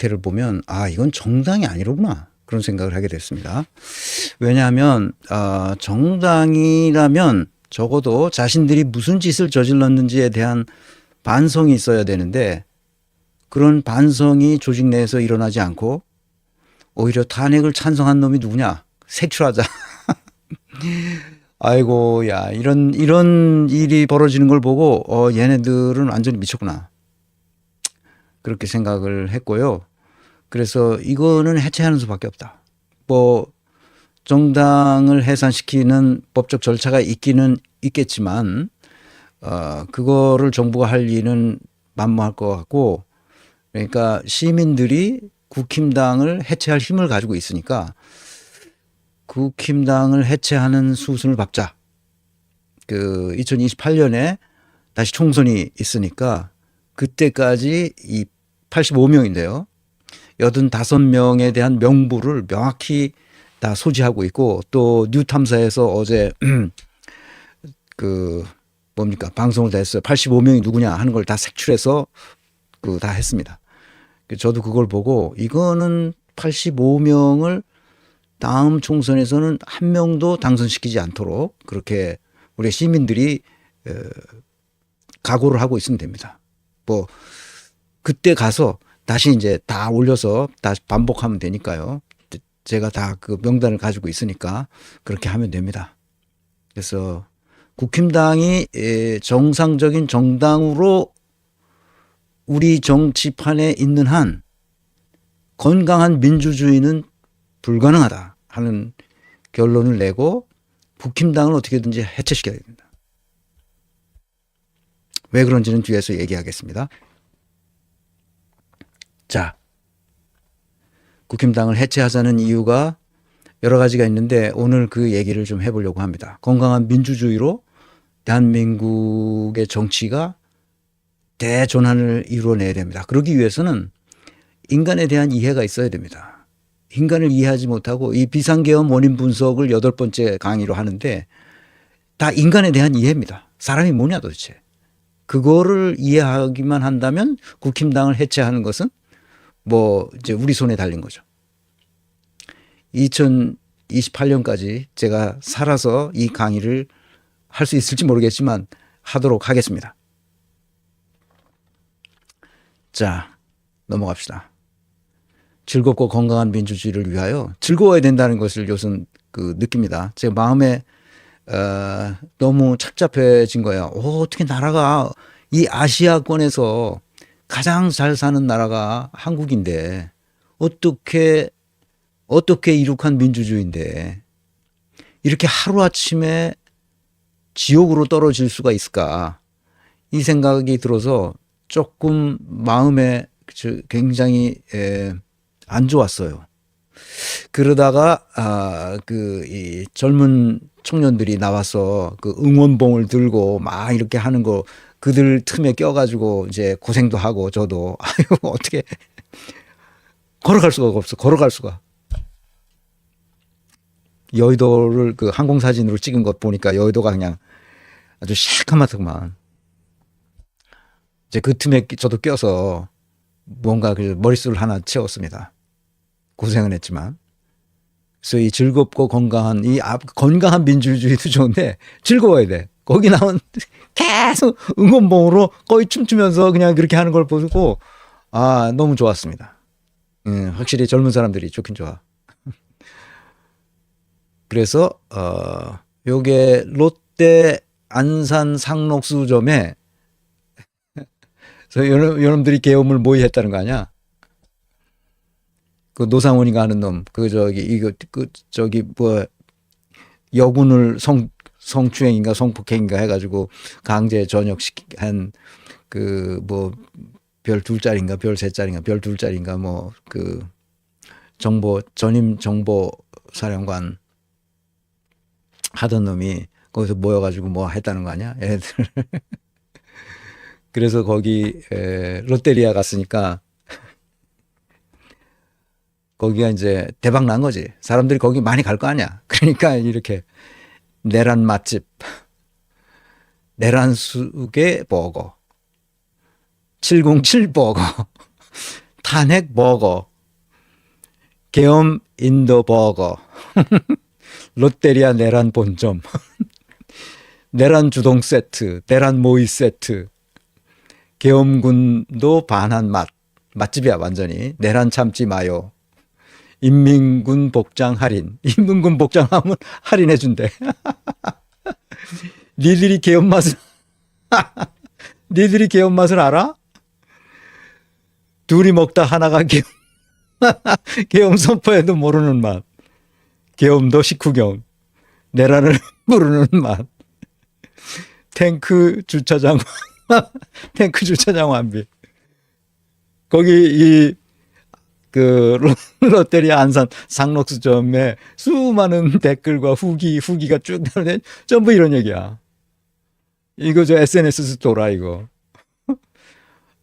사태를 보면 아 이건 정당이 아니로구나 그런 생각을 하게 됐습니다. 왜냐하면 정당이라면 적어도 자신들이 무슨 짓을 저질렀는지에 대한 반성이 있어야 되는데 그런 반성이 조직 내에서 일어나지 않고 오히려 탄핵을 찬성한 놈이 누구냐? 색출하자. 아이고 야 이런 일이 벌어지는 걸 보고 얘네들은 완전히 미쳤구나. 그렇게 생각을 했고요. 그래서 이거는 해체하는 수밖에 없다. 뭐 정당을 해산시키는 법적 절차가 있기는 있겠지만 그거를 정부가 할 일은 만무할 것 같고 그러니까 시민들이 국힘당을 해체할 힘을 가지고 있으니까 국힘당을 해체하는 수순을 밟자. 그 2028년에 다시 총선이 있으니까 그때까지 이 85명인데요. 85명에 대한 명부를 명확히 다 소지하고 있고 또 뉴탐사에서 어제 그 뭡니까 방송을 다 했어요. 85명이 누구냐 하는 걸 다 색출해서 그 다 했습니다. 저도 그걸 보고 이거는 85명을 다음 총선에서는 한 명도 당선시키지 않도록 그렇게 우리 시민들이 각오를 하고 있으면 됩니다. 뭐 그때 가서 다시 이제 다 올려서 다시 반복하면 되니까요. 제가 다 그 명단을 가지고 있으니까 그렇게 하면 됩니다. 그래서 국힘당이 정상적인 정당으로 우리 정치판에 있는 한 건강한 민주주의는 불가능하다 하는 결론을 내고 국힘당을 어떻게든지 해체시켜야 됩니다. 왜 그런지는 뒤에서 얘기하겠습니다. 자, 국힘당을 해체하자는 이유가 여러 가지가 있는데 오늘 그 얘기를 좀 해보려고 합니다. 건강한 민주주의로 대한민국의 정치가 대전환을 이루어내야 됩니다. 그러기 위해서는 인간에 대한 이해가 있어야 됩니다. 인간을 이해하지 못하고 이 비상계엄 원인 분석을 8번째 강의로 하는데 다 인간에 대한 이해입니다. 사람이 뭐냐 도대체. 그거를 이해하기만 한다면 국힘당을 해체하는 것은 뭐 이제 우리 손에 달린 거죠. 2028년까지 제가 살아서 이 강의를 할 수 있을지 모르겠지만 하도록 하겠습니다. 자, 넘어갑시다. 즐겁고 건강한 민주주의를 위하여 즐거워야 된다는 것을 요즘 그 느낍니다. 제 마음에 너무 착잡해진 거예요. 어떻게 나라가 이 아시아권에서 가장 잘 사는 나라가 한국인데 어떻게 이룩한 민주주의인데 이렇게 하루아침에 지옥으로 떨어질 수가 있을까 이 생각이 들어서 조금 마음에 굉장히 안 좋았어요. 그러다가 이 젊은 청년들이 나와서 그 응원봉을 들고 막 이렇게 하는 거 그들 틈에 껴가지고 이제 고생도 하고 저도 아유 어떻게 걸어갈 수가 없어. 걸어갈 수가. 여의도를 그 항공사진으로 찍은 것 보니까 여의도가 그냥 아주 시커멓더만. 이제 그 틈에 저도 껴서 뭔가 그 머릿수를 하나 채웠습니다. 고생은 했지만. 그래서 이 즐겁고 건강한 건강한 민주주의도 좋은데 즐거워야 돼. 거기 나온 계속 응원봉으로 거의 춤추면서 그냥 그렇게 하는 걸 보고 너무 좋았습니다. 확실히 젊은 사람들이 좋긴 좋아. 그래서 요게 롯데 안산 상록수점에 여러분들이 계엄을 모의했다는 거 아니야? 그 노상원이가 하는 놈, 여군을 성추행인가 성폭행인가 해가지고 강제 전역한 별 2짜리인가 별 3짜리인가 별 2짜리인가 전임 정보사령관 하던 놈이 거기서 모여가지고 뭐 했다는 거 아니야? 얘네들. 그래서 거기 롯데리아 갔으니까 거기가 이제 대박 난 거지. 사람들이 거기 많이 갈 거 아니야. 그러니까 이렇게 내란 맛집, 내란 숙의 버거, 707 버거, 탄핵 버거, 계엄 인도 버거, 롯데리아 내란 본점, 내란 주동 세트, 내란 모이 세트, 계엄군도 반한 맛, 맛집이야 완전히. 내란 참지 마요. 인민군 복장 할인, 인민군 복장하면 할인해 준대. 니들이 계엄 맛을 니들이 계엄 맛을 알아? 둘이 먹다 하나가 계엄, 계엄 선포해도 모르는 맛. 계엄도 식후경. 내란을 부르는 맛. 탱크 주차장 탱크 주차장 완비. 거기 그 롯데리아 안산 상록수점에 수많은 댓글과 후기가 쭉 나오는데 전부 이런 얘기야. 이거 저 SNS 돌아 이거.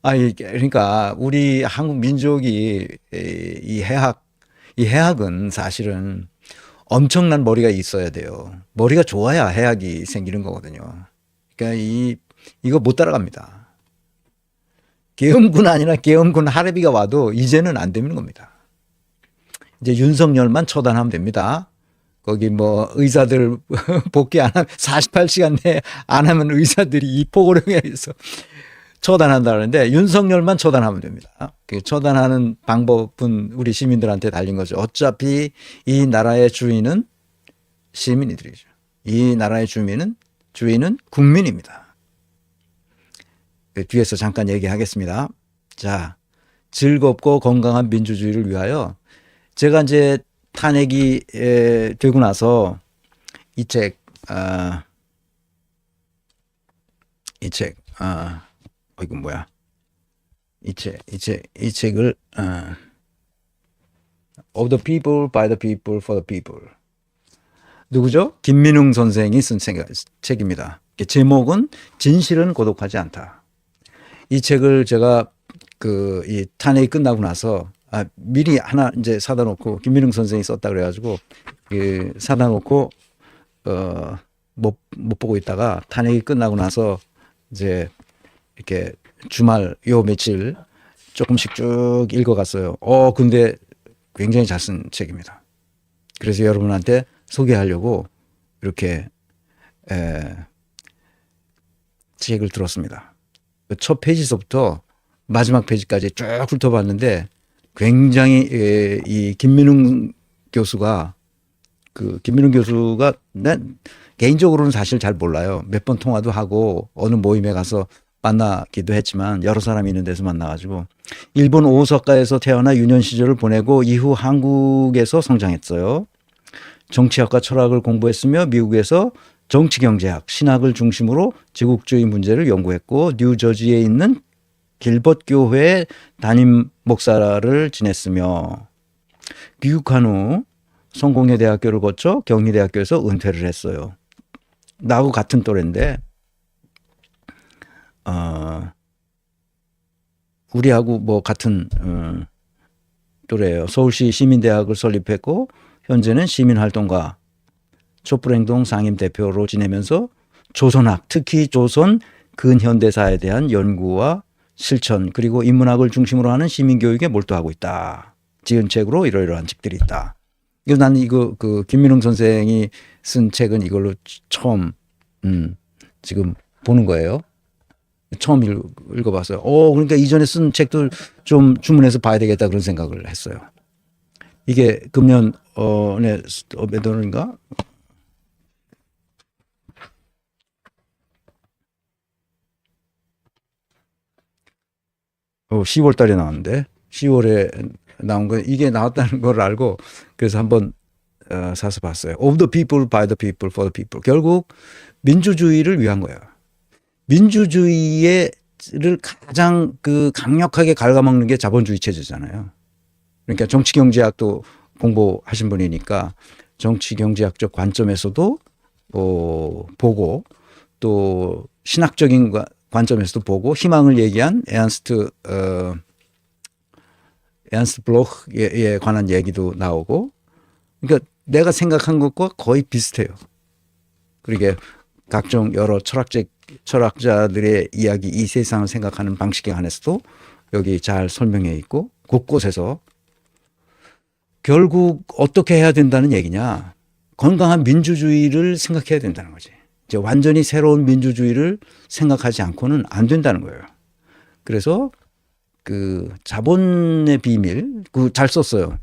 그러니까 우리 한국 민족이 이 해학은 사실은 엄청난 머리가 있어야 돼요. 머리가 좋아야 해학이 생기는 거거든요. 그러니까 이거 못 따라갑니다. 계엄군 아니라 계엄군 할애비가 와도 이제는 안 되는 겁니다. 이제 윤석열만 처단하면 됩니다. 거기 뭐 의사들 복귀 안 하면 48시간 내에 안 하면 의사들이 이 포고령에 의해서 처단한다 그러는데 윤석열만 처단하면 됩니다. 그 처단하는 방법은 우리 시민들한테 달린 거죠. 어차피 이 나라의 주인은 시민이들이죠. 이 나라의 주인은 국민입니다. 뒤에서 잠깐 얘기하겠습니다. 자, 즐겁고 건강한 민주주의를 위하여 제가 이제 탄핵이 되고 나서 이 책, 이거 뭐야? 이 책을 Of the people, by the people, for the people. 누구죠? 김민웅 선생이 쓴 책입니다. 제목은 진실은 고독하지 않다. 이 책을 제가 이 탄핵이 끝나고 나서 미리 하나 이제 사다 놓고 김민웅 선생이 썼다 그래가지고 사다 놓고 못 보고 있다가 탄핵이 끝나고 나서 이제 이렇게 주말 요 며칠 조금씩 쭉 읽어갔어요. 근데 굉장히 잘 쓴 책입니다. 그래서 여러분한테 소개하려고 이렇게 책을 들었습니다. 첫 페이지서부터 마지막 페이지까지 쭉 훑어봤는데 굉장히 이 김민웅 교수가 난 개인적으로는 사실 잘 몰라요. 몇 번 통화도 하고 어느 모임에 가서 만나기도 했지만 여러 사람이 있는 데서 만나가지고 일본 오사카에서 태어나 유년 시절을 보내고 이후 한국에서 성장했어요. 정치학과 철학을 공부했으며 미국에서 정치경제학, 신학을 중심으로 제국주의 문제를 연구했고 뉴저지에 있는 길벗 교회 담임 목사를 지냈으며 귀국한 후 성공회 대학교를 거쳐 경희대학교에서 은퇴를 했어요. 나하고 같은 또래인데 우리하고 뭐 같은 또래예요. 서울시 시민대학을 설립했고 현재는 시민활동가, 촛불행동 상임대표로 지내면서 조선학, 특히 조선 근현대사에 대한 연구와 실천 그리고 인문학을 중심으로 하는 시민교육에 몰두하고 있다. 지은 책으로 이러이러한 책들이 있다. 나는 김민웅 선생이 쓴 책은 이걸로 처음 지금 보는 거예요. 처음 읽어봤어요. 그러니까 이전에 쓴 책들 좀 주문해서 봐야 되겠다 그런 생각을 했어요. 이게 금년 몇 월인가? 10월 달에 나왔는데 10월에 나온 거 이게 나왔다는 걸 알고 그래서 한번 사서 봤어요. Of the people, by the people, for the people. 결국 민주주의를 위한 거예요. 민주주의를 가장 강력하게 갉아먹는 게 자본주의 체제잖아요. 그러니까 정치경제학도 공부하신 분이니까 정치경제학적 관점에서도 보고 또 신학적인 관점에서도 보고 희망을 얘기한 에른스트 블록에 관한 얘기도 나오고 그러니까 내가 생각한 것과 거의 비슷해요. 그러게 각종 여러 철학자들의 이야기 이 세상을 생각하는 방식에 관해서도 여기 잘 설명해 있고 곳곳에서 결국 어떻게 해야 된다는 얘기냐. 건강한 민주주의를 생각해야 된다는 거지. 이제 완전히 새로운 민주주의를 생각하지 않고는 안 된다는 거예요. 그래서 그 자본의 비밀, 그 잘 썼어요.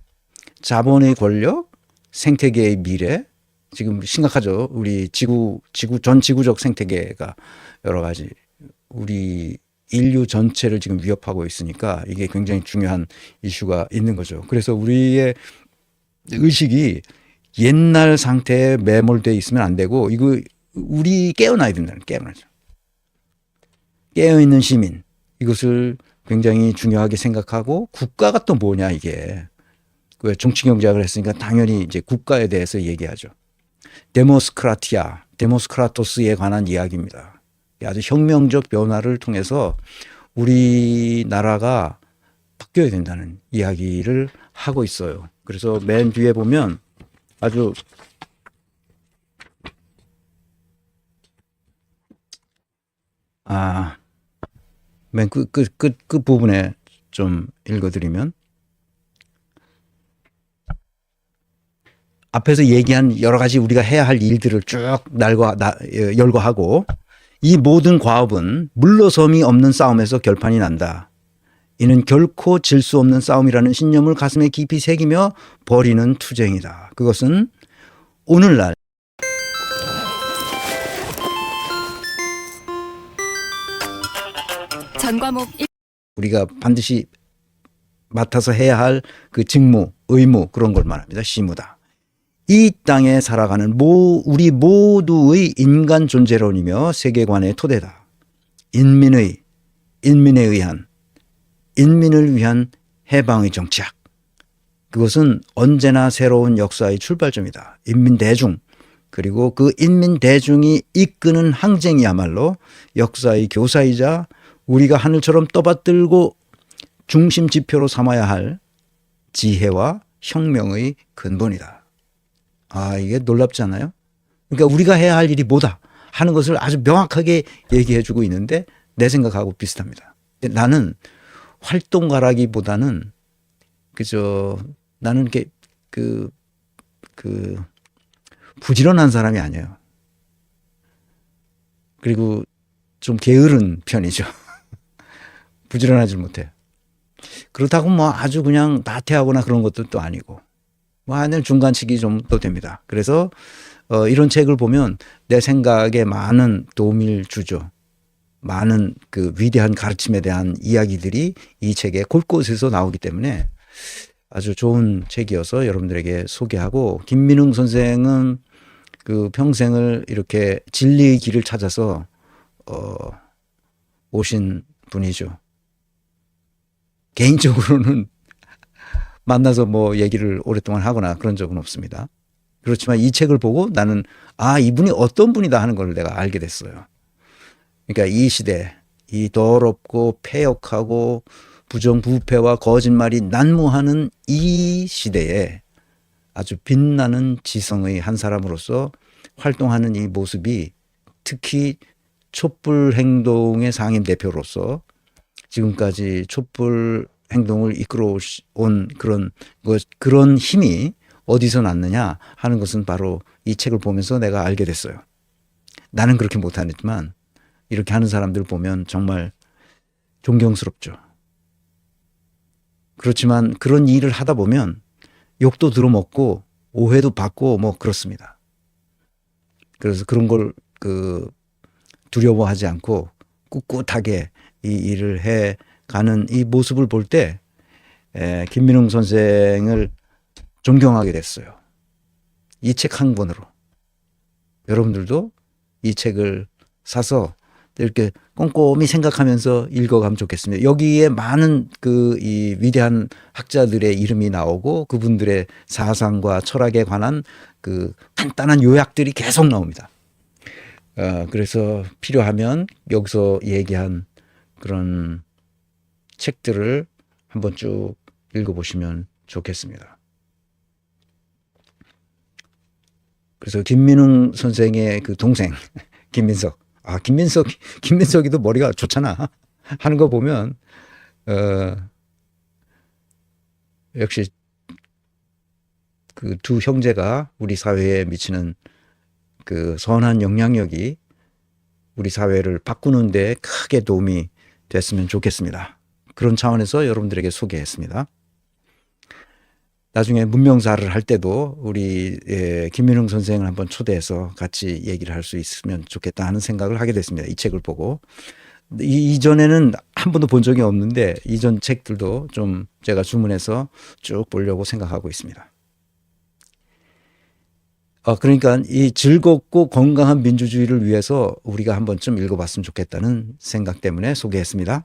자본의 권력, 생태계의 미래. 지금 심각하죠. 우리 전 지구적 생태계가 여러 가지 우리 인류 전체를 지금 위협하고 있으니까 이게 굉장히 중요한 이슈가 있는 거죠. 그래서 우리의 의식이 옛날 상태에 매몰되어 있으면 안 되고, 이거 우리 깨어나야 된다는, 깨어나죠. 깨어있는 시민, 이것을 굉장히 중요하게 생각하고, 국가가 또 뭐냐 이게. 왜 정치경제학을 했으니까 당연히 이제 국가에 대해서 얘기하죠. 데모스크라티아, 데모스크라토스에 관한 이야기입니다. 아주 혁명적 변화를 통해서 우리나라가 바뀌어야 된다는 이야기를 하고 있어요. 그래서 맨 뒤에 보면 아주 맨 끝 부분에 좀 읽어드리면, 앞에서 얘기한 여러 가지 우리가 해야 할 일들을 쭉 열거하고, 이 모든 과업은 물러섬이 없는 싸움에서 결판이 난다. 이는 결코 질 수 없는 싸움이라는 신념을 가슴에 깊이 새기며 벌이는 투쟁이다. 그것은 오늘날 전 과목 우리가 반드시 맡아서 해야 할 그 직무, 의무, 그런 걸 말합니다. 시무다. 이 땅에 살아가는 우리 모두의 인간 존재론이며 세계관의 토대다. 인민을 위한 해방의 정치학. 그것은 언제나 새로운 역사의 출발점이다. 인민대중, 그리고 그 인민대중이 이끄는 항쟁이야말로 역사의 교사이자 우리가 하늘처럼 떠받들고 중심 지표로 삼아야 할 지혜와 혁명의 근본이다. 이게 놀랍지 않아요? 그러니까 우리가 해야 할 일이 뭐다 하는 것을 아주 명확하게 얘기해 주고 있는데, 내 생각하고 비슷합니다. 나는 활동가라기보다는 나는 이렇게 부지런한 사람이 아니에요. 그리고 좀 게으른 편이죠. 부지런하지 못해요. 그렇다고 뭐 아주 그냥 나태하거나 그런 것도 또 아니고, 뭐 하여튼 중간치기 좀 또 됩니다. 그래서 이런 책을 보면 내 생각에 많은 도움을 주죠. 많은 그 위대한 가르침에 대한 이야기들이 이 책에 곳곳에서 나오기 때문에 아주 좋은 책이어서 여러분들에게 소개하고, 김민웅 선생은 그 평생을 이렇게 진리의 길을 찾아서 오신 분이죠. 개인적으로는 만나서 뭐 얘기를 오랫동안 하거나 그런 적은 없습니다. 그렇지만 이 책을 보고 나는 이분이 어떤 분이다 하는 걸 내가 알게 됐어요. 그러니까 이 시대, 이 더럽고 폐역하고 부정부패와 거짓말이 난무하는 이 시대에 아주 빛나는 지성의 한 사람으로서 활동하는 이 모습이, 특히 촛불 행동의 상임 대표로서 지금까지 촛불 행동을 이끌어온 그런 힘이 어디서 났느냐 하는 것은 바로 이 책을 보면서 내가 알게 됐어요. 나는 그렇게 못하지만 이렇게 하는 사람들 보면 정말 존경스럽죠. 그렇지만 그런 일을 하다 보면 욕도 들어먹고 오해도 받고 뭐 그렇습니다. 그래서 그런 걸 두려워하지 않고 꿋꿋하게 이 일을 해가는 이 모습을 볼 때 김민웅 선생을 존경하게 됐어요. 이 책 한 권으로. 여러분들도 이 책을 사서 이렇게 꼼꼼히 생각하면서 읽어가면 좋겠습니다. 여기에 많은 이 위대한 학자들의 이름이 나오고 그분들의 사상과 철학에 관한 그 간단한 요약들이 계속 나옵니다. 그래서 필요하면 여기서 얘기한 그런 책들을 한번 쭉 읽어보시면 좋겠습니다. 그래서 김민웅 선생의 그 동생 김민석, 김민석이도 머리가 좋잖아 하는 거 보면 역시 그 두 형제가 우리 사회에 미치는 그 선한 영향력이 우리 사회를 바꾸는 데 크게 도움이 됐으면 좋겠습니다. 그런 차원에서 여러분들에게 소개했습니다. 나중에 문명사를 할 때도 우리 김민흥 선생을 한번 초대해서 같이 얘기를 할 수 있으면 좋겠다 하는 생각을 하게 됐습니다. 이 책을 보고. 이전에는 한 번도 본 적이 없는데 이전 책들도 좀 제가 주문해서 쭉 보려고 생각하고 있습니다. 그러니까 이 즐겁고 건강한 민주주의를 위해서 우리가 한 번쯤 읽어봤으면 좋겠다는 생각 때문에 소개했습니다.